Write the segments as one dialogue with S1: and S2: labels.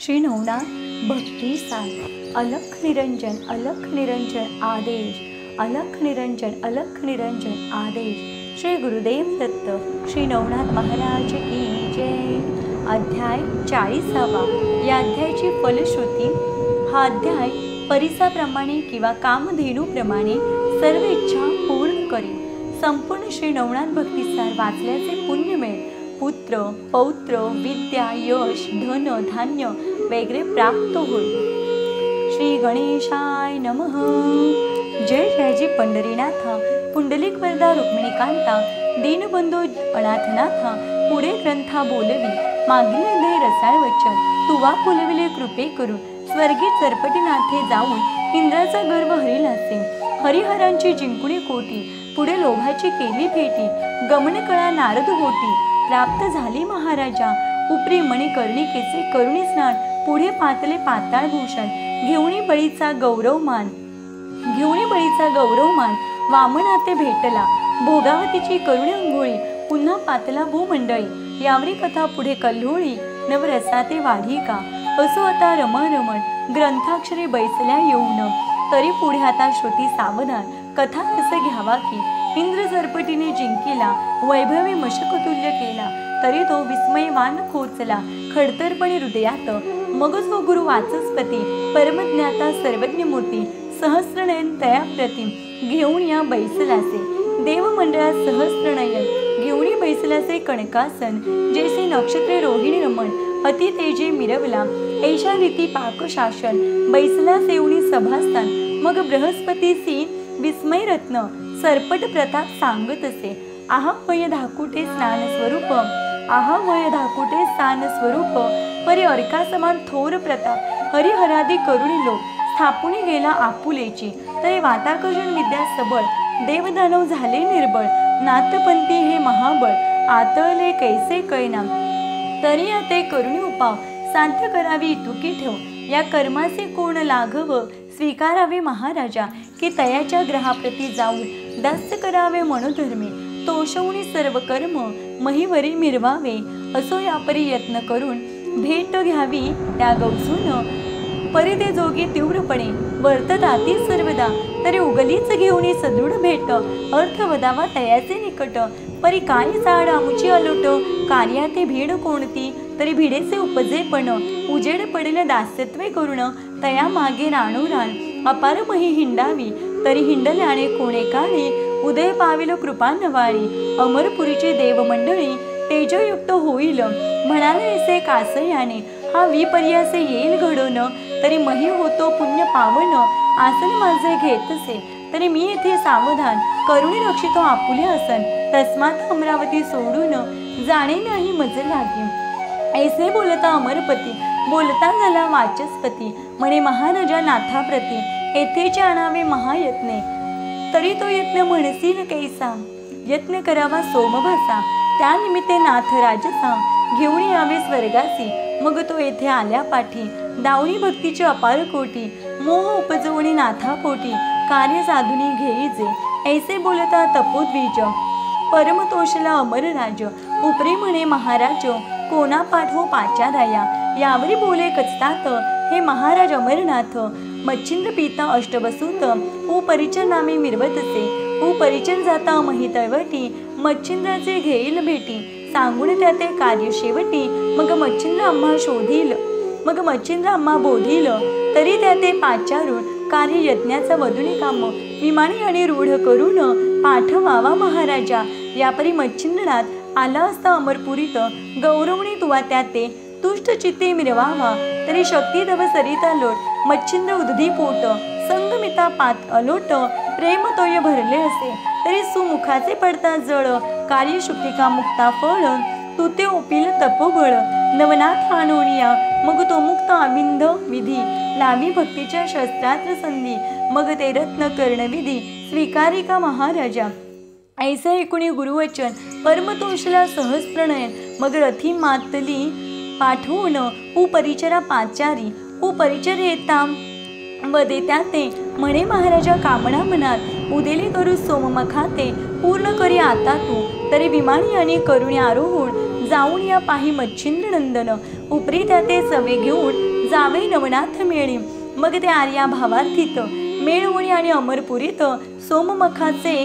S1: श्री नवनाथ भक्ति सार अलख निरंजन आदेश, अलख निरंजन आदेश। श्री गुरुदेव दत्त श्री नवनाथ महाराज की जय। अध्याय 40वा। या अध्यायाची फलश्रुती। हा अध्याय परिसाप्रमाणे किंवा कामधेनूप्रमाणे सर्व इच्छा पूर्ण करी। संपूर्ण श्री नवनाथ भक्तिसार वाचल्याचे पुण्य मिळेल। पुत्र पौत्र विद्या यश धन धान्य वगैरे प्राप्त होईल। श्री गणेशाय नमः। जय जयजी पंढरीनाथ पुंडलिक वरदा रुक्मिणीकांता दीनबंधू अनाथनाथा। पुढे ग्रंथा बोलवी मागील हृदय रसाळ वचन तुवा बोलविले कृपे करून। स्वर्गी चरपटीनाथे जाऊन इंद्राचा गर्व हरिलासे। हरिहरांची जिंकुणी कोटी पुढे लोभाची केली भेटी। गमन कळा नारद होती प्राप्त झाली महाराजा। उपरी मणिकर्णिकेचे करुणी स्नान पुढे पातले पाताळ भूषण। घेऊनी बळीचा गौरव मान वामनाते भेटला। भोगावतीची करुणी अंघोळी पुन्हा पातला भूमंडळी। यावरी कथा पुढे कल्होळी नवरसाते वाढी का। असो आता रमण ग्रंथाक्षरी बैसल्या येऊन। तरी पुढे आता श्रुती सावधान कथा रस घ्यावा की। इंद्र सरपटीने जिंकिला वैभवी मशकतुल्य केला। तरी तो विस्मयवान खोचला खडतरपणे हृदयात। मग जो गुरु वाचस्पती परमज्ञाता सर्वज्ञ मूर्ती। सहस्रनयन तया प्रतिम घेऊन या बैसलासे। देवमंडळात सहस्रनयन घेऊन बैसलासे कणकासन। जैसे नक्षत्रे रोहिणी रमण अति तेजे मिरवला। ऐशा रीती पाकशासन बैसला सेवणी सभास्थान। मग बृहस्पतीसी विस्मय रत्न सरपट प्रताप सांगत असे। आहा वय धाकुटे स्नान स्वरूप परी अर्का समान थोर प्रताप। हरिहरादी करुणी लोक स्थापुनी गेला आपुलेची। तरी वाताकर्षण विद्या सबळ देवदानव झाले निर्बळ। नाथपंथी हे महाबळ आतळले कैसे कैना। तरी ते करुणी उपाव साध्य करावी इतुकी ठेव। या कर्माचे कोण लाघव स्वीकारावे महाराजा। की तयाच्या ग्रहाप्रती जाऊन दास्य करावे मनोधर्मी। तोषवणी सर्व कर्म महिवरी मिरवावे। असो यापरी यत्न करून भेट घ्यावी त्या गवसून। परी ते जोगी तीव्रपणे वर्तताती सर्वदा। तरी उगलीच घेऊन सदृढ भेट अर्थ वदावा तयाचे निकट। परी काय साड आमुची अलोट कार्याते भीड कोणती। तरी भिडेचे उपजे पण उजेड पडेल दास्यत्वे करून। तया मागे राणूराण अपार मही हिंडावी। तरी हिंडल्याने कोणे काळी उदय पाविल कृपा नवाळी। अमरपुरीची देवमंडळी तेजयुक्त होईल म्हणाले ऐसे कासयाने। हा विपर्यासे येईल घडून तरी मही होतो पुण्य पावन। आसन माझे घेतसे तरी मी येथे सावधान करुणी रक्षितो आपुले आसन। तस्मात अमरावती सोडून जाणे नाही मज लागी। ऐसे बोलता अमरपती बोलता झाला वाचस्पती। म्हणे महाराजा नाथाप्रती येथेचे आणावे महायत्ने। तरी तो यत्न म्हणसील कैसा यत्न करावा सोमभासा। त्या निमित्ते नाथ राजसा घेऊन यावे स्वर्गासी। मग तो येथे आल्या पाठी दावणी भक्तीची अपार कोटी। मोह उपजवणी नाथापोटी कार्य साधुनी घेईजे। ऐसे बोलता तपोद्विज परमतोषला अमरराज। उपरी म्हणे महाराज कोणा पाठवो पाचाराया। यावरी बोले कचतात हे महाराज अमरनाथ। मच्छिंद्र पिता अष्टवसूत परिचर नामे मिरवतसे। परिचर जाता महितळवटी मच्छिंद्राचे घेईल भेटी। सांगून त्याते कार्य शेवटी मग मच्छिंद्र आम्हा बोधील। तरी त्याते पाचारून कार्य यज्ञाचा वधुनी काम। विमानी आणि रूढ करून पाठवावा महाराजा। यापरी मच्छिंद्रनाथ आला असता अमरपुरीत गौरवणी तुवा त्याते तुष्ट चित्ते मिरवावा। तरी शक्ती तव सरिता लोट मच्छिंद्र उदधी पोट। संगमिता पात अलोट प्रेम तोय भरले असे। तरी सुमुखाचे पडता जळ कार्य शुक्तिका मुक्ता फळ। तू ते ओपिल तपोबळ नवनाथ आणोनिया। मग तो मुक्त अविंद विधी लावी भक्तीच्या शस्त्रात्र संधी। मग ते रत्न कर्णविधी स्वीकारिका महाराजा। ऐसे ऐकुणी गुरुवचन परमतोषला सहस्त्रनयन। मग रथी मातली पाठवून परिचरा पाचारी। परिचर येता व देत्या ते म्हणे महाराजा कामना मनात। उदेले करू सोममखाते पूर्ण करी आता तू। तरी विमानी आणि करुणी आरोहून जाऊन या पाही मच्छिंद्र नंदन, उपरी त्या ते सवे घेऊन जावे नवनाथ मेळी. मग ते आर्या भावार्थित मेळवणी आणि अमरपुरीत सोममखाचे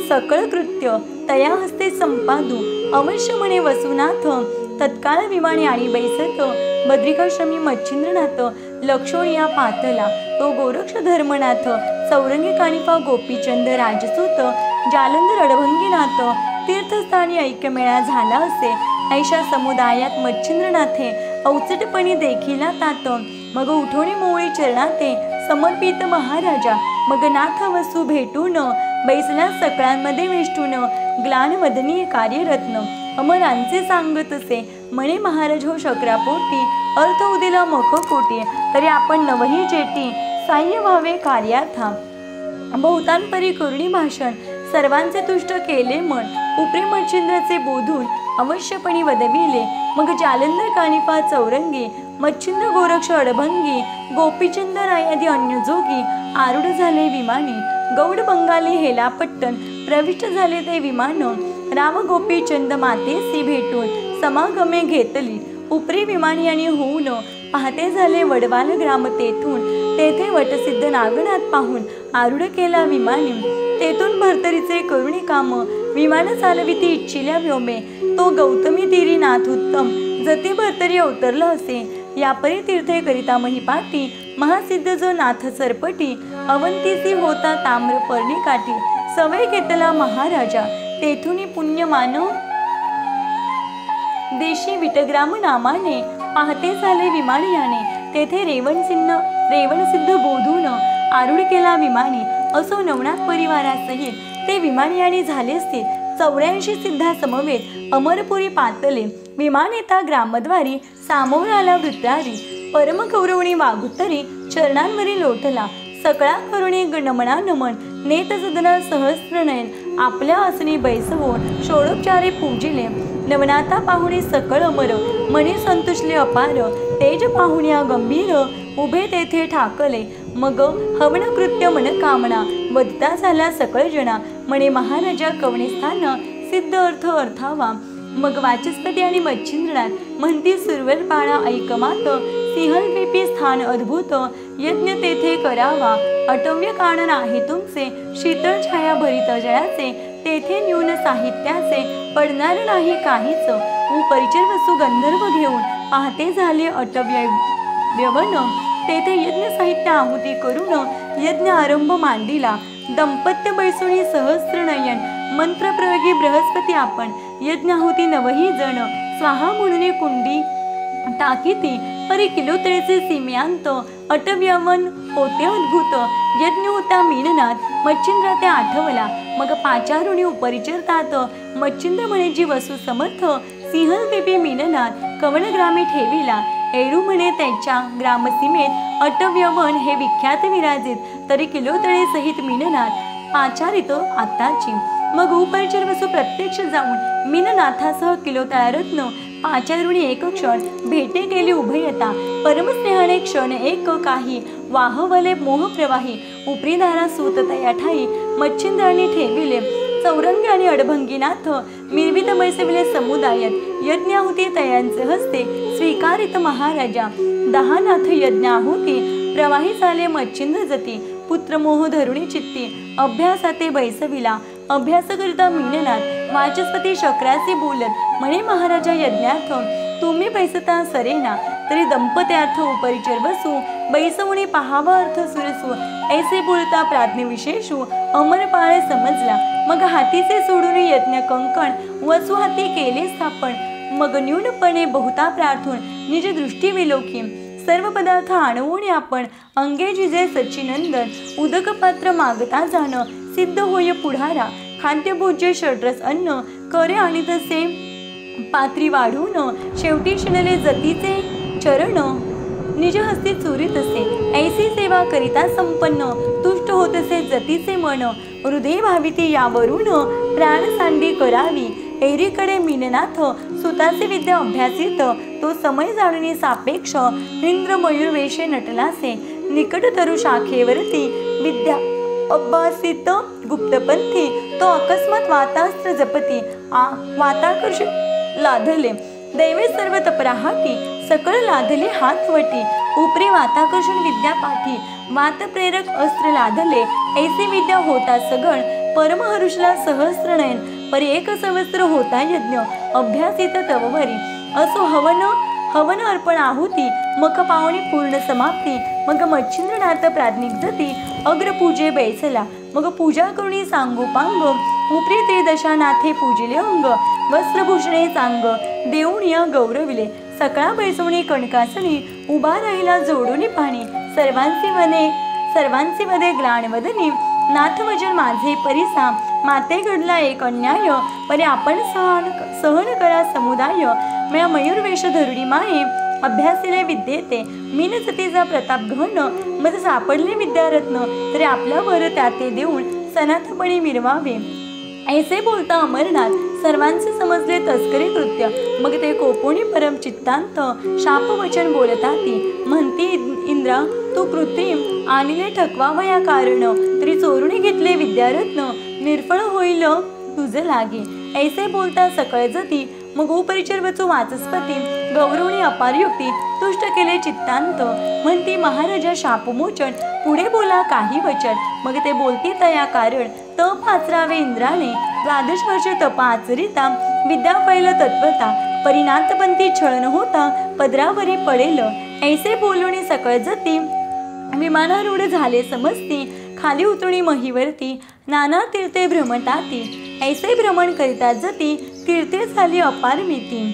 S1: सकळ कृत्य तया हस्ते संपादू. अवश्य म्हणे वसुनाथ तत्काळ विमाने आणि बैसत, बद्रिकाश्रमी मच्छिंद्रनाथ लक्षणिया पातला. तो गोरक्ष धर्मनाथ चौरंगी कानिफा गोपीचंद राजसूत जालंधर अडभंगीनाथ तीर्थस्थानी ऐक्यमेळा झाला असे. ऐशा समुदायात मच्छिंद्रनाथे अवचटपणी देखिला तात. मग उठवणी मोळी चरणाते समर्पित महाराजा. मग नाथ वसू भेटून बैसला सकळांमध्ये वेष्टून. ग्लानवदनी कार्यरत्न अमरांचे सांगतसे, म्हणे महाराज हो शक्रापोटी अर्थ उदिला मख कोटी. तरी आपण नवही जेटी साह्य व्हावे कार्यार्था. बहुतांपरी करुणी भाषण सर्वांचे तुष्ट केले मन. उपरी मच्छिंद्राचे बोधून अवश्यपणी वदविले. मग जालंधर कानिफा चौरंगी मच्छिंद्र गोरक्ष अडभंगी गोपीचंद रायादी अन्य जोगी आरूढ झाले विमानी. गौड बंगाली हेला पट्टण प्रविष्ट झाले ते विमान. राम गोपीचंद मातेसी भेटून समागमे घेतली. उपरी विमानी आणि होऊन पाहते झाले वडवाल ग्राम तेथून. तेथे वटसिद्ध नागनाथ पाहून आरूढ केला विमानी. तेथून भरतरीचे करुणी काम विमान चालविती इच्छिल्या व्योमे. तो गौतमी तीरी नाथ उत्तम जती भरतरी अवतरला असे. यापरी तीर्थे करिता महिपाटी महासिद्ध जो नाथ सरपटी. अवंतीसी होता ताम्र पर्णी काठी सवय घेतला महाराजा. तेथुनी पुण्य मानव देशी विटग्राम नामाने पाहते झाले विमानी याने. तेथे रेवणसिद्ध बोधून आरूढ केला विमानी. असो नवनाथ परिवारासहित ते विमानी याने झाले स्थित. 84 सिद्धा समवेत अमरपुरी पातले. विमान येता ग्रामद्वारी सामोर आला वृत्रारी. परम गौरवणी वागुतरी चरणांवरी लोटला. सकळा करुणी नमना नमन नेत सदना सहस्रनयन. आपल्या आसनी बैसवून षोडोपचारे पूजिले. नवनाथा पाहुणे सकळ अमर मनी संतुष्ले अपार. तेज पाहुण्या गंभीर उभे तेथे ठाकले. मग हवन कृत्य मन कामना वदता झाला सकळ जना. म्हणे महाराजा कवणे स्थान सिद्ध अर्थ अर्थावा. मग वाचस्पती आणि मच्छिंद्रनाथ म्हणती सुरवर पाळा ऐकमात. सिंहद्वीपी स्थान अद्भुत यज्ञ तेथे करावा. अटव्य कारण आहे तुमचे शीतळ छाया भरित जळाचे. तेथे न्यून साहित्याचे पडणार नाही काहीच. परिचर वसू गंधर्व घेऊन पाहते झाले अटव्यवन. तेथे यज्ञ साहित्य आहुती करून यज्ञ आरंभ मांडिला. दंपत्य बैसुणी सहस्रनयन मंत्रप्रयोगी बृहस्पती आपण. यज्ञाहुती नवही जण स्वाहा म्हणून कुंडी टाकीती. परी किलोतळेचे सीम्यांत अटव्यवन होते अद्भुत. यज्ञ होता मीननाथ मच्छिंद्र त्या आठवला. मग पाचारुणी उपरिचरतात मच्छिंद्र म्हणे जी वसू समर्थ. सिंहद्वीपी मीननाथ कवनग्रामी ठेविला. एरू म्हणे त्याच्या ग्रामसीमेत अटव्यवन हे विख्यात विराजित. तरी किलोतळे सहित मीननाथ पाचारित आताची. मग उपरिचर वसू प्रत्यक्ष जाऊन मीननाथासह किलोतळारत्न पाचारुणी एक क्षण भेटे केली उभयता. परमस्नेहाने क्षण एक काही वाहवले मोह प्रवाही. उपरी धारा सूत तया ठाई मच्छिंद्रांनी ठेविले. चौरंगी आणि अडभंगीनाथ मिरवित बैसविले समुदायात. यज्ञाहुती तयांचे हस्ते स्वीकारित महाराजा. 10 नाथ यज्ञाहुती प्रवाही झाले मच्छिंद्र जती. पुत्रमोह धरुणी चित्ती अभ्यासाते बैसविला. अभ्यास करिता मीननाथ वाचस्पती शक्राचे बोलत म्हणे महाराजा यज्ञार्थ तुम्ही बैसता सरेना. तरी दंपत्यार्थ उपरिचर बसू बैसवणे पाहावा अर्थ सुरसू. ऐसे बोलता प्राज्ञ विशेषू अमरपाळे समजला. मग हातीचे सोडून यज्ञ कंकण वसू हाती केले स्थापन. मग न्यूनपणे बहुता प्रार्थून निज दृष्टी विलोकी. सर्व पदार्थ आणवून आपण अंगे जिजे सच्चिनंदन. उदक पात्र मागता जाण सिद्ध होय पुढारा. खाद्यभोज्य षड्रस अन्न करे आणि तसे पात्री वाढून. शेवटी शिणले जतीचे चरण निज हस्ती चोरीत असे. ऐसी सेवा करिता संपन्न तुष्ट होतसे जतीचे मन. हृदय भाविती यावरून प्राण सांडी करावी. एरीकडे मीननाथ सुताचे विद्या अभ्यासित. तो समय जाणून सापेक्ष इंद्र मयूर वेशे नटलासे. निकट तरु शाखेवरती विद्या अभ्यासित गुप्तपंथी. तो अकस्मात वातास्त्र जपती. वाताकर्ष लाधले दैवे सर्व तपराहाटी सकळ लाधले हातवटी उपरी वाताकर्षण विद्या पाठी वात प्रेरक अस्त्र लाधले ऐसे विद्या होता सगळ परमहरुषला सहस्र नयन परी एक सहस्र होता यज्ञ अभ्यासित तववरी असो हवन अर्पण आहुती मग पावणी पूर्ण समाप्ती मग मच्छिंद्रनाथ प्राज्ञिक जती अग्रपूजे बैसला मग पूजा करुणी सांगोपांग उपरी ते दशानाथे पूजिले अंग वस्त्रभूषणे सांग देऊनिया गौरविले सकळा बैसवणी कणकासनी उभा राहिला जोडून पाणी सर्वांची मध्ये ग्लाणवदनी नाथ वजन माझे परिसा माते घडला एक अन्याय परी आपण सहन करा समुदाय मया मयूर वेश धरुडी माये अभ्यासिले विद्येते मीन सतीचा प्रताप घन मज सापडले विद्यारत्न तरी आपल्यावर त्याते देऊन सनाथपणे मिरवावे ऐसे बोलता अमरनाथ सर्वांचे समजले तस्करी कृत्य मग ते कोपोणी परम चित्तांत शाप वचन बोलताती म्हणती इंद्रा तू कृत्रिम आणले ठकवावया कारण तरी चोरुणी घेतले विद्यारत्न निर्फळ होईल तुझ लागे ऐसे बोलता सकळ जती मग उपरिचर वचो वाचस्पती गौरवणी अपार युक्ती तुष्ट केले चित्तांत म्हणती महाराजा शापमोचन पुढे बोला काही वचन मग ते बोलती तया कारण तप आचरावे इंद्राने 12 वर्ष तप आचरिता विद्या फैल तत्वता परिणातपंथी छळन होता पदरावरी पडेल ऐसे बोलणे सकळ जती विमानारूढ झाले समजती खाली उतरुणी महीवरती नाना तीर्थे भ्रमताती ऐसे भ्रमण करिता जती तीर्थे झाली अपार मिती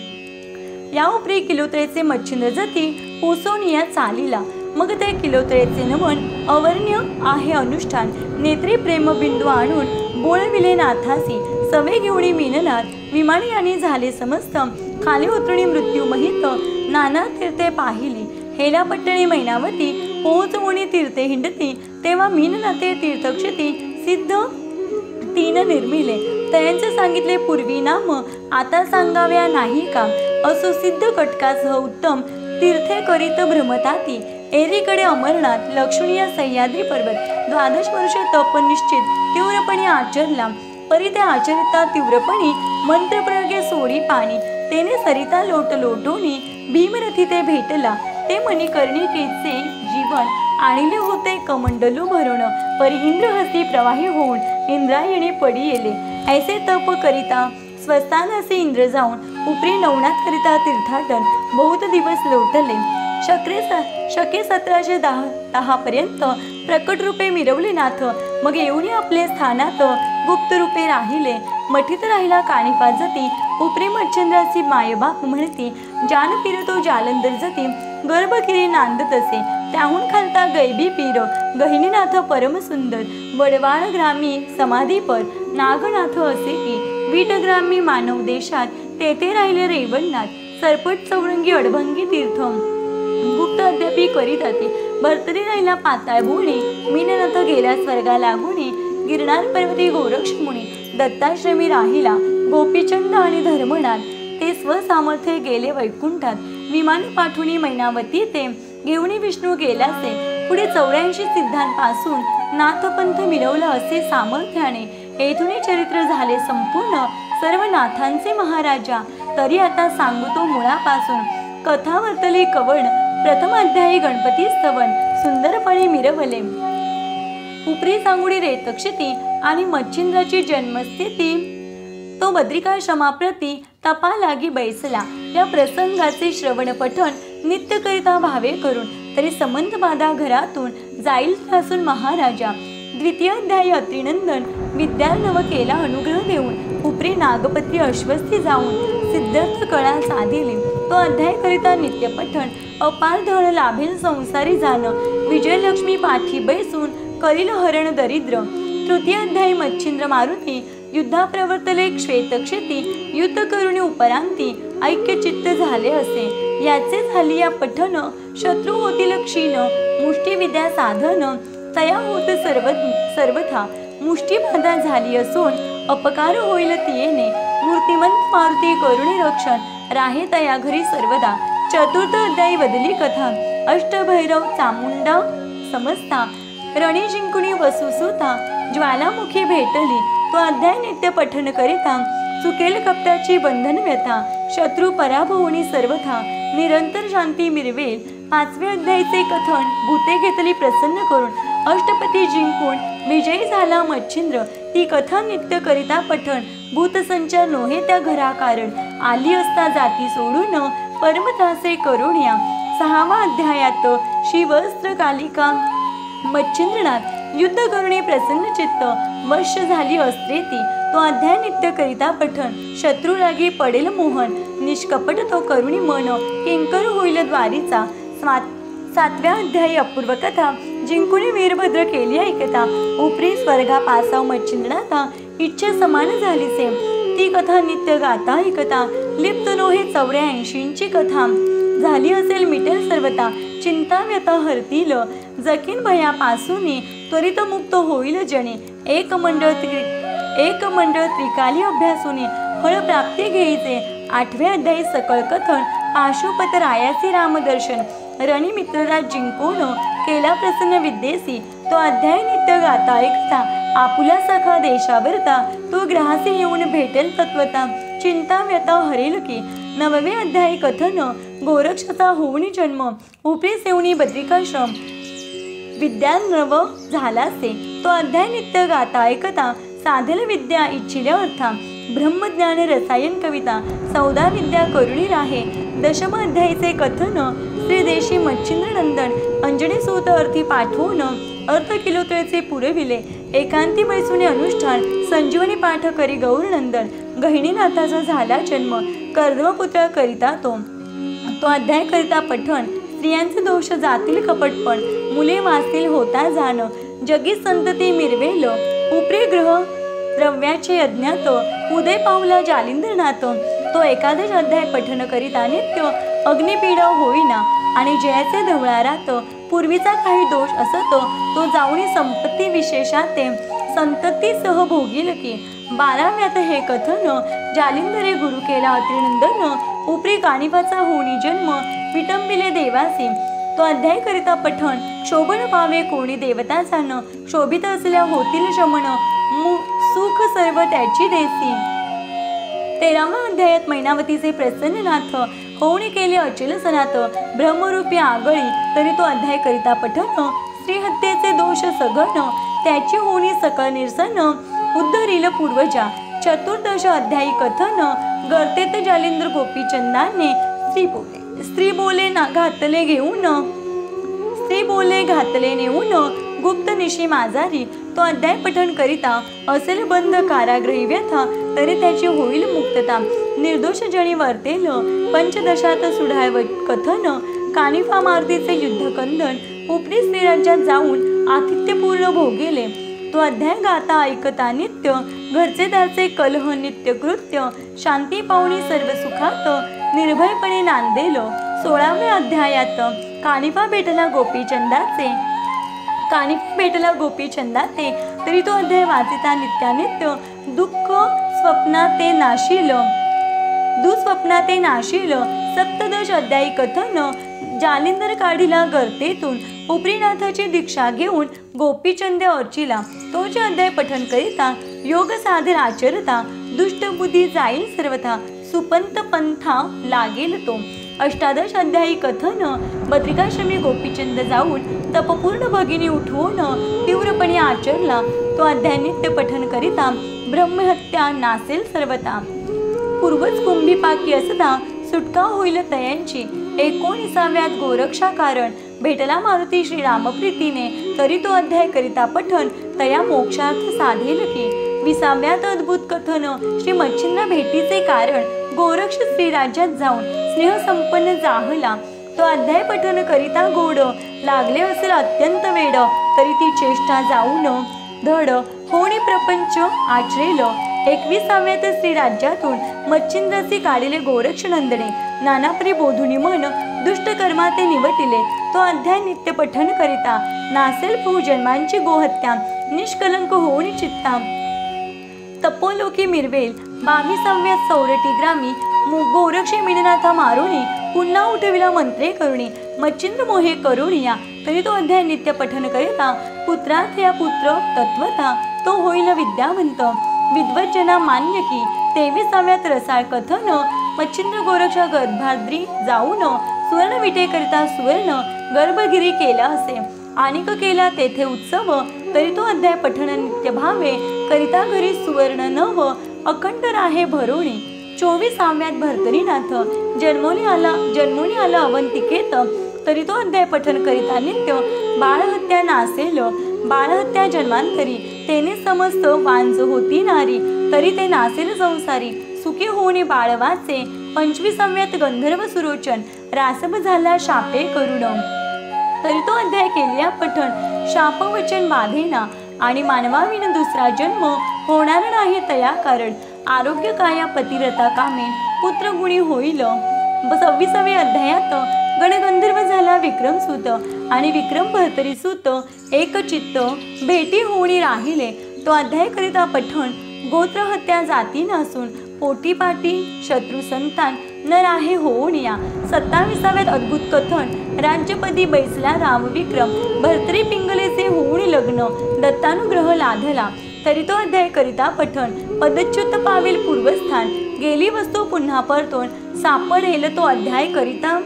S1: या उपरी किलोत्रेचे मच्छिंद्र जती पोसोनिया चालीला मग ते किलोत्रेचे नमन अवर्ण्य आहे अनुष्ठान नेत्री प्रेम बिंदू आणून बोळविले नाथासी सवे घेऊनी मीननाथ विमानी आणि झाले समस्त खाली उतरुणी मृत्यू महित नाना तीर्थे पाहिली हेला पट्टणी मैनावती पोहोचवणी तीर्थे हिंडती तेव्हा मीननाथे तीर्थक्षती सिद्ध 3 निर्मिले त्यांचे सांगितले पूर्वी नाम आता सांगाव्या नाही का असो सिद्ध कटकासह उत्तम तीर्थे करीत भ्रमताती एरीकडे अमरनाथ लक्ष्मणीय सह्याद्री पर्वत 12 वर्ष तप निश्चित तीव्रपणे आचरला परी ते आचरिता तीव्रपणे मंत्रप्रयोगे सोडी पाणी तेने सरिता लोट लोटोनी भीमरथी ते भेटला ते मणिकर्णिकेचे जीवन आणले होते कमंडलू भरून परी इंद्रहस्ती प्रवाही होऊन इंद्रायणी पडी येले ऐसे तप करिता स्वस्थानासी इंद्र जाऊन उपरी नवनाथ करिता तीर्थाटन बहुत दिवस लोटले शके 1710 पर्यंत प्रकट रूपे मिरवले नाथ मग येऊन आपले स्थानात गुप्त रूपे राहिले मठीत राहिला कानिफा जती उपरी मच्छंद्राची मायबाप म्हणती जान फिरतो जालंधर जती गर्भगिरी नांदत असे त्याहून खालता गैबी पीर गहिनीनाथ परम सुंदर वडवाळ ग्रामी समाधीपर नागनाथ असे की वीटग्रामी मानव देशात तेथे राहिले रेवणनाथ सरपट चौरंगी अडभंगी तीर्थ गुप्त अद्यापी करीत होते भरतरी राहिला पाताळ भुवनी मीननाथ गेला स्वर्गा लागुनी गिरणार पर्वती गोरक्ष मुनी दत्ताश्रमी राहिला गोपीचंद आणि धर्मनाथ ते स्वसामर्थ्ये गेले वैकुंठात विमान पाठवणी मैनावती ते घेऊनी विष्णू गेलासे पुढे 84 सिद्धांपासून नाथपंथ मिळवला असे सामर्थ्याने येथून चरित्र झाले संपूर्ण सर्व नाथांचे महाराजा तरी आता सांगतो मुळापासून कथा वर्तली कवण प्रथम अध्यायी गणपती स्तवन सुंदरपणे मिरवले उपरी सांगुडी रेतक्षिती आणि मच्छिंद्राची जन्मस्थिती तो बद्रिकाश्रमाप्रती तपा लागी बैसला या प्रसंगाचे श्रवण पठण नित्य करिता भावे करून तरी समंत बाधा घरातून जाईल त्रासून महाराजा द्वितीय अध्यायी अत्रिनंदन विद्यार्णव केला अनुग्रह देऊन उपरी नागपती अश्वस्थी जाऊन सिद्धार्थ कळा साधिले तो अध्याय करिता नित्य पठण अपार धन लाभेल संसारी जाण विजयलक्ष्मी पाठी बैसून करील हरण दरिद्र तृतीय अध्यायी मच्छिंद्र मारुती युद्धा प्रवर्तले श्वेतक्षेती युद्ध करुणी उपरांती ऐक्य चित्त झाले असे याचे झाली या पठन शत्रू होतील क्षीण मुष्टी विद्या साधन तया होत सर्वथा मुष्टी बाधा झाली असून अपकार होईल तियेने मूर्तिमंत मारुती करुणी रक्षण राहे तया घरी सर्वदा चतुर्थ अध्यायी बदली कथा अष्टभैरव चामुंडा समजता रणी जिंकुणी वसुसुता ज्वालामुखी भेटली तो अध्याय नित्य पठन करिता चुकेल कपटाची बंधन व्यथा, शत्रू पराभवनी सर्वथा, निरंतर शांती मिरवेल. 5वे अध्यायाचे कथन. भूते घेतली प्रसन्न करून, अष्टपती जिंकून विजयी झाला मच्छिंद्र. ती कथा नित्य करिता पठण, भूतसंचार नोहे त्या घरा कारण. आली असता जाती सोडून, परमत्रासे करुण्या. 6वा अध्यायात. शिवस्त्र कालिका मच्छिंद्रनाथ, युद्ध करुणी प्रसन्न चित्त, वश झाली अस्त्रे ती. तो अध्याय नित्य करिता पठण, शत्रू लागी पडेल मोहन. निष्कपट तो करुणी मन, किंकर होईल द्वारीचा. 7व्या अध्यायी. अपूर्व कथा. जिंकुनी वीरभद्र केली ऐकता, उपरी स्वर्गा पासाव मच्छिंद्रनाथा. इच्छे समान झालीसे, ती कथा नित्य गाता ऐकता. लिप्त नोहे 84ची कथा, झाली असेल मिटेल सर्वता. चिंता व्यथा हरतील, जकीन भयापासून त्वरित मुक्त होईल जणे. एक मंडळ त्रिकाली अभ्यासूने, फळ प्राप्ती घेईचे. 8वे अध्यायी. सकळ कथन. पाशुपत रायाचे रामदर्शन, रणी मित्रराज जिंकून केला प्रसन्न विद्येसी. तो अध्याय नित्य गाता ऐकता, आपुला सखा देशावरता. तो ग्रासी येऊन भेटेल तत्वता, चिंता व्यथा हरेल की. 9वे अध्यायी. कथन. गोरक्षाचा होऊन जन्म, उपरी सेवणी बद्रिकाश्रम. विद्यानव झालासे, तो अध्याय नित्य गाता ऐकता. साधेल विद्या इच्छिल्या अर्था, ब्रह्मज्ञान रसायन कविता. 14 विद्या करुणी राहे. 10म अध्यायीचे कथन. श्रीदेशी मच्छिंद्रनंदन, अंजनी सूत अर्थी पाठवून अर्थ किलोत्रेचे पुरविले. एकांती बैसुने अनुष्ठान, संजीवनी पाठ करी गौरनंदन. गहिनीनाथाचा झाला जन्म, कर्दमपुत्रा करिता तो. तो अध्याय करिता पठण. स्त्रियांचे दोष जातील कपटपण, मुले वाचतील होता जाण. जगी संतती मिरवेल, उपरी ग्रह द्रव्याचे अज्ञात. उदय पावला जालिंद्रनाथ. तो एकादश अध्याय पठन करिता नित्य अग्निपीडा होईना. आणि जयाचे धवळारात पूर्वीचा काही दोष असत, तो जाऊनी संपत्ती विशेषाते संततीसह भोगील की. 12व्यात हे कथन. जालिंदरे गुरु केला अत्रिनंदन, उपरी कानिफाचा होणी जन्म. विटंबिले देवासी, तो अध्याय करिता पठण. शोभन पावे कोणी देवताचा न, शोभित असल्या होतील शमन. सुख सर्व त्याची देसी. 13व्या अध्यायात. मैनावतीचे प्रसन्ननाथ, होणी केले अचल सनाथ. ब्रह्मरूपी आगळी, तरी तो अध्याय करिता पठण. श्रीहत्येचे दोष सघन, त्याची होणी सकळ निरसन. उद्धरील पूर्वजा. 14दश अध्यायी. कथन. गर्तेत जालिंद्र गोपीचंदाने स्त्री बोले घातले नेऊन, गुप्त निशी माजारी. तो अध्याय पठण करिता. असेल बंध कारागृही व्यथा, तरी त्याची होईल मुक्तता. निर्दोष जणी वर्तेल, पंचदशात सुढाळ कथन. कानिफा मारुतीचे युद्धकंदन, उपरी श्रीराज्यात जाऊन आतिथ्यपूर्ण भोगेले. तो अध्याय गाता ऐकता नित्य, घरचे दारचे कलह नित्य कृत्य. शांती पावणी सर्व सुखात, निर्भयपणे नांदेल. 16व्या अध्यायात. कानिफा भेटला गोपीचंदाते, तरी तो अध्याय वाचिता नित्यानित्य. दुःस्वप्नाते नाशील. 17दश अध्यायी. कथन. जालिंदर काढिला गर्तेतून, उपरीनाथाची दीक्षा घेऊन गोपीचंद अर्चिला. तोचे अध्याय पठन करिता. योग साधन आचरता, दुष्टबुद्धी जाईल सर्वथा. सुपंत पंथा लागेल तो. 18दश अध्यायी. कथन. बद्रिकाश्रमी गोपीचंद जाऊन तपपूर्ण भगिनी उठवून तीव्रपणे आचरला. तो अध्याय नित्य पठन करिता. ब्रह्महत्या नासेल सर्वता. पूर्वच कुंभीपाकी असता, सुटका होईल तयांची. 19व्यात. गोरक्षा कारण. भेटला मारुती श्रीरामप्रीतीने, तरी तो अध्याय करिता पठन. तया मोक्षार्थ साधेल की. 20व्यात. अद्भुत कथन. श्री मच्छिंद्र भेटीचे कारण. गोरक्ष श्रीराज्यात जाऊन स्नेहसंपन्न जाहला. तो अध्याय पठन करिता गोड. लागले असेल अत्यंत वेड, तरी ती चेष्टा जाऊन धड. होणी प्रपंच आचरेल. 21व्यात. श्रीराज्यातून मच्छिंद्रासी काढिले गोरक्ष नंदने, नानापरी बोधुनी मन. दुष्ट कर्माते निवटिले. तो अध्याय नित्य पठन करिता. नासेल बहुजन्मांची गोहत्या, निष्कलंक होऊन चित्ता. तपोलोकी मिरवेल. 22व्यात. सौरटी ग्रामी. गोरक्षे मिळनाथा मारुणी, पुन्हा उठविला मंत्रे करुणी. मच्छिंद्र मोहे करुणिया, तरी तो अध्याय नित्य पठन करिता. पुत्रार्थया पुत्र तत्वता, तो होईल विद्यावंत. विद्वज्जना मान्य की. 23व्यात रसाळ कथन मच्छिंद्र गोरक्ष गर्भाद्री जाऊन सुवर्ण विटेकरिता सुवर्ण गर्भगिरी केला असे आणिक केला तेथे उत्सव तरी तो अध्याय पठण नित्य भावे करिता घरी सुवर्ण नव अखंड राहे भरोणी 24व्यात भर्तरीनाथ जन्मोनी आला अवंतिकेत तरी तो अध्याय पठन करिता नित्य बाळहत्या नासेल बाळहत्या जन्मांतरी तेने समस्त वांज होती नारी तरी ते नासेल संसारी सुखी होणे बाळवाचे 25व्यात गंधर्व सुरोचन रासभ झाला शापे करुण तरी तो अध्याय केल्या पठण शापवचन बाधेना आणि मानवाविन दुसरा जन्म होणार नाही तया कारण आरोग्य काया पतिरता कामे पुत्र गुणी होईल 26व्या अध्यायात गणगंधर्व झाला विक्रम सुत आणि विक्रम भर्तरी सुत एक चित्त भेटी होणी राहिले तो अध्याय करिता पठण गोत्र हत्या जाती नसून पोटीपाटी शत्रु संतान न राहे होऊनिया 27व्यात अद्भुत कथन राज्यपदी बैसला राम विक्रम भर्तरी पिंगलेचे होऊन लग्न दत्तानुग्रह लाधला तरी तो अध्याय करिता पठण पदच्युत पावेल पूर्वस्थान गेली वस्तू पुन्हा परतोन सापडेल तो अध्याय करिता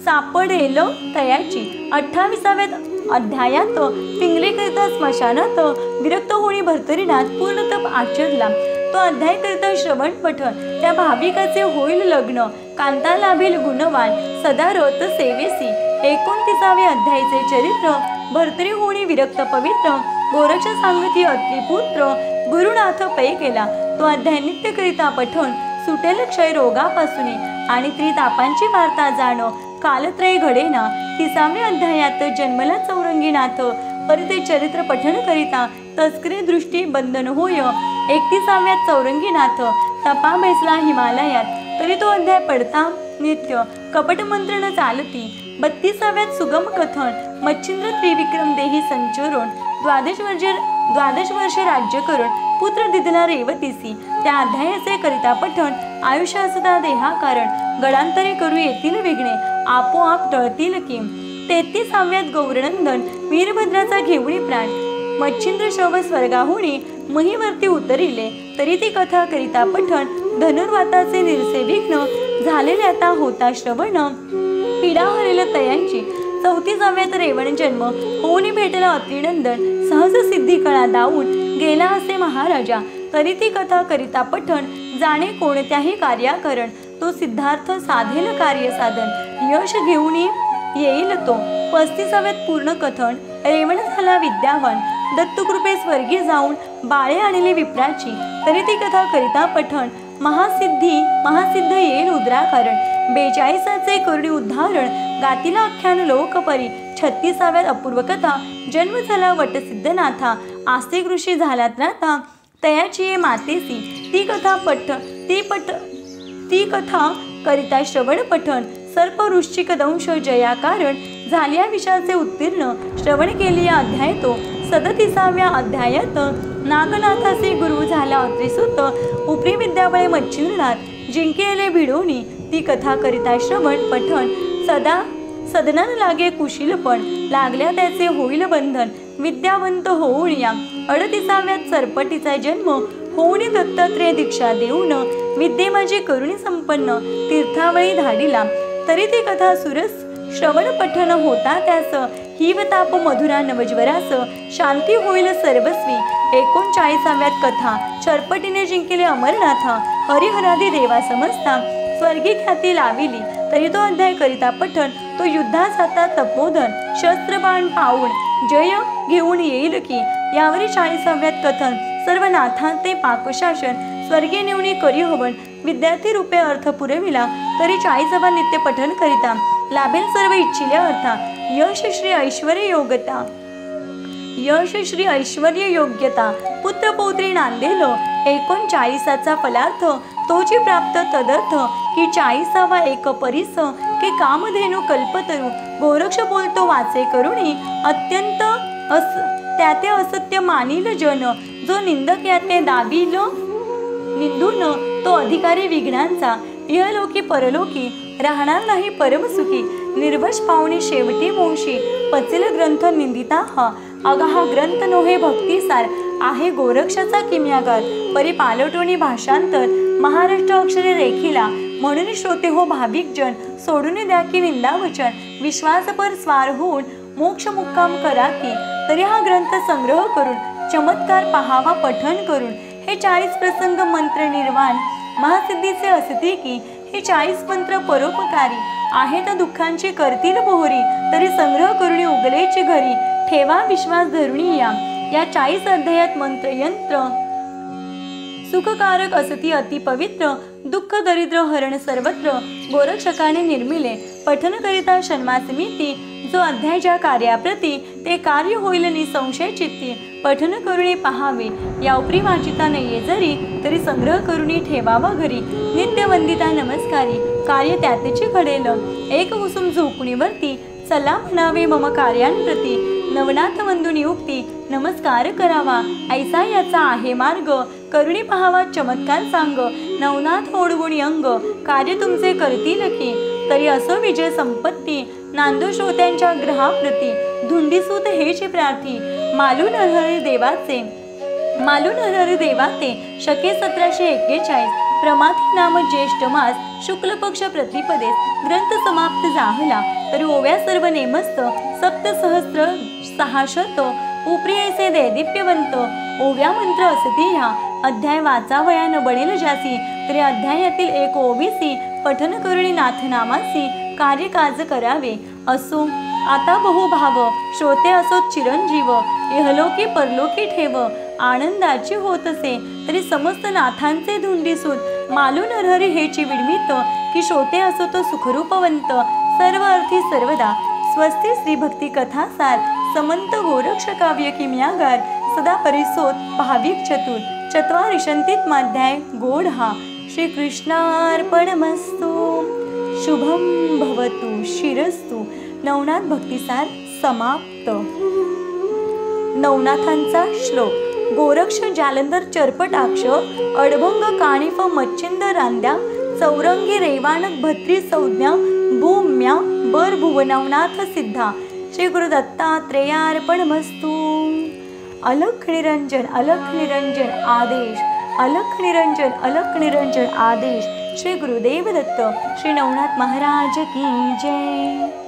S1: सापडेल तयाची 28व्या अध्यायात पिंगलेकरिता स्मशानात विरक्त होणी भर्तरीनाथ पूर्णतप आचरला तो अध्याय करिता श्रवण पठण त्या भाविकाचे होईल लग्न कांता लाभेल गुणवान सदा रत सेवेसी 29व्या अध्यायाचे चरित्र भर्तरी होणी विरक्त पवित्र गोरक्ष सांगती अत्रिपुत्र गुरुनाथ पै केला तो अध्याय नित्य करिता पठण सुटेल क्षय रोगापासून आणि त्रितापांची वार्ता जाणो कालत्रय घडेना 30व्या अध्यायात जन्मला चौरंगीनाथ परिते चरित्र पठण करिता तस्करी दृष्टी बंधन होय 31व्यात चौरंगीनाथ तपा बैसला हिमालयात तरी तो अध्याय पडता नित्य कपट मंत्र न चालती 32व्यात सुगम कथन मच्छिंद्र त्रिविक्रम देही संचरण 12 वर्ष राज्य करून पुत्र दिदला रेवतीसी त्या अध्यायाचे करिता पठण आयुष्य असता देहा कारण गडांतरे करू येतील विघ्ने आपोआप टळतील की 33व्यात गौरनंदन वीरभद्राचा घेऊनी प्राण मच्छिंद्र शव स्वर्गाहुणी महीवरती उतरिले तरी ती कथा करिता पठण धनुर्वाताचे निरसे विघ्न झालेले आता होता श्रवण पीडा हरेल तयांची 34व्यात रेवण जन्म होऊन भेटला अत्रिनंदन सहज सिद्धी कळा दावून गेला असे महाराजा तरी ती कथा करिता पठण जाणे कोणत्याही कार्याकरण तो सिद्धार्थ साधेल कार्य साधन यश घेऊन येईल तो 35व्यात पूर्ण कथन रेवण झाला विद्यावान दत्तकृपे स्वर्गी जाऊन बाळे आणले विप्राची तरी ती कथा करिता पठण महासिद्ध येईल उद्राकारण 42चे करुणी उदाहरण गातीला आख्यान लोकपरी 36व्यात अपूर्व कथा जन्म झाला वटसिद्धनाथा आस्तिक ऋषी झाला त्राता तयाची मातेसी ती कथा करिता श्रवण पठण सर्प वृश्चिक दंश जया कारण झाल्या विषाचे उत्तीर्ण श्रवण केली अध्याय तो 37व्या अध्यायात नागनाथाचे गुरु झाला अत्रिसुत उपरी विद्याबळे मच्छिंद्रनाथ जिंकेले भिडोनी ती कथा करिता श्रवण पठण सदनान लागे कुशीलपण लागल्या त्याचे होईल बंधन विद्यावंत होऊन या 38व्यात सरपटीचा जन्म होऊन दत्तात्रेय दीक्षा देऊन विद्ये माझी करुणी संपन्न तीर्थावळी धाडिला तरी ती कथा सुरस श्रवण पठन होता त्यास हिवताप मधुरा नवज्वरास शांती होईल सर्वस्वी 39व्यात कथा चरपटीने जिंकले अमरनाथ हरिहरादी देवा समजता स्वर्गी ख्याती लाविली तरी तो अध्याय करिता पठण तो युद्धात जाता तपोधन शस्त्रबाण पाऊण जय घेऊन येईल की यावरी 40व्यात कथन सर्व नाथांते पाकशासन स्वर्गी नेवणी करी हवन विद्यार्थी रूपे अर्थ पुरविला तरी 40वा नित्य पठन करिता लाभेल सर्व इच्छिल्या अर्था यश श्री ऐश्वर्य योग्यता पुत्र पौत्री नांदेल 39चा फलार्थ तोची प्राप्त तदर्थ की 40वा एक परिस की कामधेनु कल्पतरू गोरक्ष बोलतो वाचे करुणी अत्यंत त्याते असत्य मानिल जन जो निंदक याते दाबील निंदून तो अधिकारी विघ्नांचा इहलोकी परलोकी राहणार नाही परमसुखी निर्वश पावणी शेवटी मोंशी पचेल ग्रंथ निंदिता हा अगा हा ग्रंथ नोहे भक्तिसार, आहे गोरक्षाचा किम्यागार. परी पालटोनी भाषांतर, महाराष्ट्र अक्षरे रेखिला. म्हणून श्रोते हो भाविक जन, सोडून द्या की निंदा वचन. विश्वासपर स्वार होऊन मोक्ष मुक्काम करा की. तरी हा ग्रंथ संग्रह करून चमत्कार पहावा पठण करून. हे 40 प्रसंग मंत्र निर्वाण महासिद्धीचे असती की. हे 40 मंत्र परोपकारी, आहेत दुःखांची करतील पोहरी. तरी संग्रह करुणी उगलेची घरी, ठेवा विश्वास धरुणी या. 40 अध्यायात मंत्र यंत्र सुखकारक असती अति पवित्र. दुःख दरिद्र हरण सर्वत्र, गोरक्षकाने निर्मिले. पठन करिता षण्मासमिती, जो अध्याय ज्या कार्याप्रती, ते कार्य होईल निसंशय चित्ती. पठन करुणी पहावे, या उपरी वाचिता नये जरी. तरी संग्रह करुणी ठेवावा घरी, नित्य वंदिता नमस्कारी. कार्य त्यातेची घडेल, एक कुसुम झोकुणीवरती. चला म्हणावे मम कार्यांप्रती, नवनाथ वंदुनी उक्ती. नमस्कार करावा, ऐसा याचा आहे मार्ग. करुणी पहावा चमत्कार सांग, नवनाथ ओढवुणी अंग. कार्य तुमचे करतील की, तरी असो विजय संपत्ती. नांदो श्रोत्यांच्या ग्रहाप्रती, धुंडीसूत हेची प्रार्थी. मालून हरहरी देवाचे, शके 1741. प्रमाथी नाम ज्येष्ठ मास, शुक्ल पक्ष प्रतिपदेस. ग्रंथ समाप्त झाला, तरी ओव्या सर्व नेमस्त. 7,600 उपरी ऐसे दैदिप्यवंत. ओव्या मंत्र असती ह्या, अध्याय वाचावया न बनेल ज्यासी. तरी अध्यायातील एक ओवीसी, पठन करुणी नाथनामासी. कार्य काज करावे असो आता बहुभाव. श्रोते असो चिरंजीव, इहलोकी परलोकी ठेव. आनंदाची होतसे, तरी समस्त नाथांचे धुंडीसूत. मालून हरहरी हेची विडमित, की श्रोते असो तो सुखरूपवंत. सर्व अर्थी सर्वदा, स्वस्ती श्री भक्ती कथा सार. समंत गोरक्ष काव्य किम्यागार, सदा परिसोत भाविक चतुर. 4 माध्याय गोड हा. श्रीकृष्णार्पणमस्तु. शुभम भवतु शिरस्तु. नवनाथ भक्तिसार समाप्त. नवनाथांचा श्लोक. गोरक्ष जालंधर चरपटाक्ष, अडभंग काणिफ मच्छिंद रांद्या. चौरंगी रेवानक भत्री संज्ञा, भूम्या बर भुवनवनाथ सिद्धा. श्री गुरु दत्तात्रेयार्पणमस्तु. अलख निरंजन अलख निरंजन आदेश, अलख निरंजन अलख निरंजन आदेश. श्री गुरुदेव दत्त. श्री नवनाथ महाराज की जय.